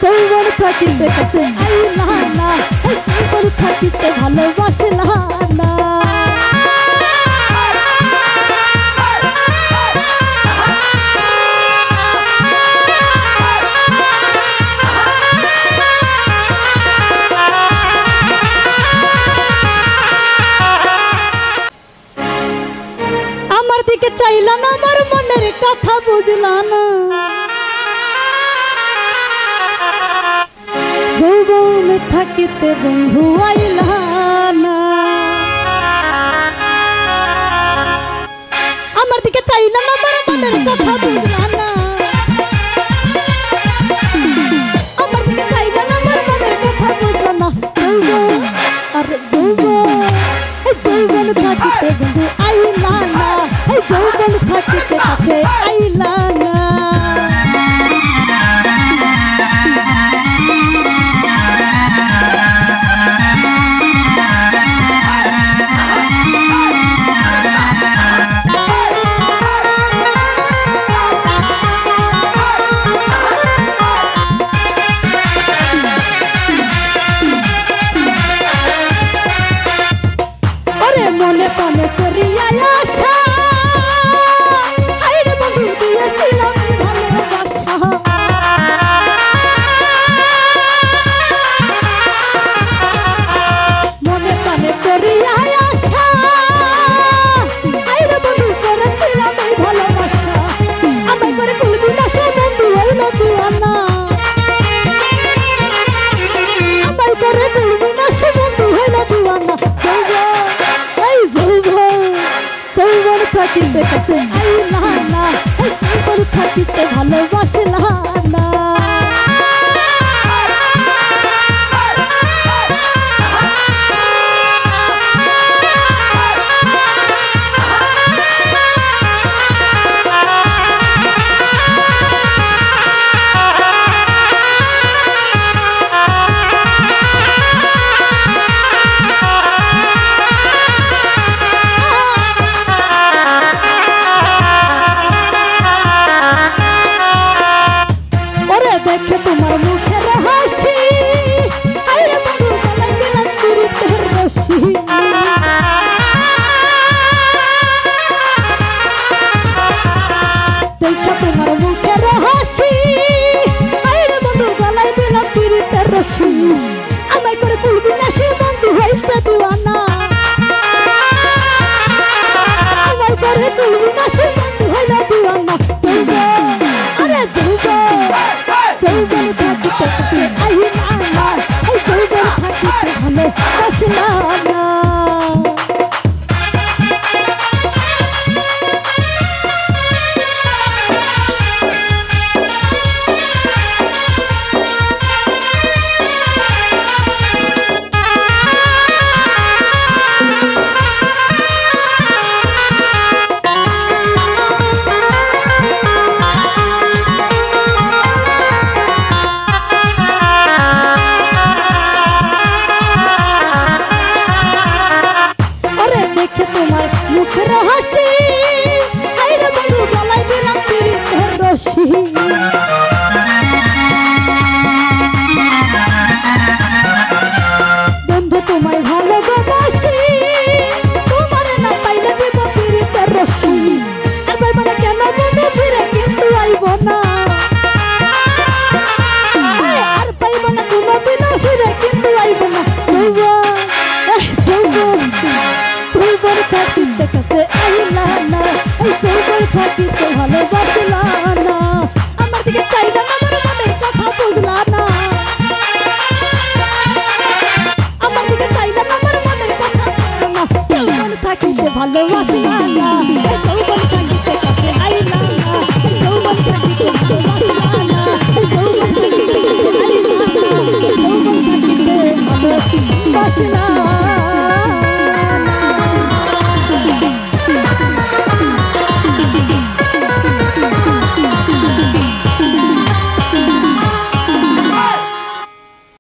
যৌবন থাকিতে কাছে আইলা না, যৌবন থাকিতে ভালোবাসলা না। আমার দিকে চাইলা না, আমার মনের কথা বুঝলা না। যৌবন থাকিতে বন্ধু আইলা না, আমার দিকে চাইলা না, আমার মনের কথা বুঝলা না। আমার দিকে চাইলা না, আমার মনের কথা বুঝলা না। যৌবন আর যৌবন থাকিতে বন্ধু আইলা না, যৌবন থাকিতে কাছে আইলা না। মনে মনে করিয়া আশা, হায়রে বন্ধু দিয়েছিলাম ভালোবাসা। মনে মনে করিয়া আশা, হায়রে বন্ধু করেছিলাম এই ভালোবাসা। আমায় করে কুলবি না সে বন্ধু হইল দিওয়ানা, আমায় করে কুলবি না সে বন্ধু হইল দিওয়ানা। যৌবন থাকিতে কাছে আইলা না, যৌবন থাকিতে ভালোবাসলা না। দেখে তোমার মুখের হাসি, আরে বন্ধু গলায় দিলাম তুরিতের রশি। দেখে তোমার মুখের হাসি, আরে বন্ধু গলায় দিলাম তুরিতের রশি। আমায় করে কুলবি না সে বন্ধু হইছে দিওয়ানা, আমায় করে কুলবি না সে বন্ধু হইল দিওয়ানা। আরে যৌবন থাকিতে কাছে আইলা না, যৌবন থাকিতে ভালোবাসলা না। তোমার মুখের হাসি, আরে বন্ধু গলায় দিলাম তুরিতের রশি। বন্ধু তোমায় ভালোবাসি, তোমার না পাইলে দিব তুরিতের রশি। আর ভাই মানে কেন বন্ধু ফিরে কিন্তু আইব না, আর পাইব না কোনোদিনও ফিরে কিন্তু আইব না। যৌবন থাকিতে কাছে আইলা না, যৌবন থাকিতে ভালোবাসলা না। আমার দিকে চাইলা না, আমার মনের কথা বুঝলা না। আমার দিকে চাইলা না, আমার মনের কথা বুঝলা না। যৌবন থাকিতে ভালোবাসলা না, যৌবন থাকিতে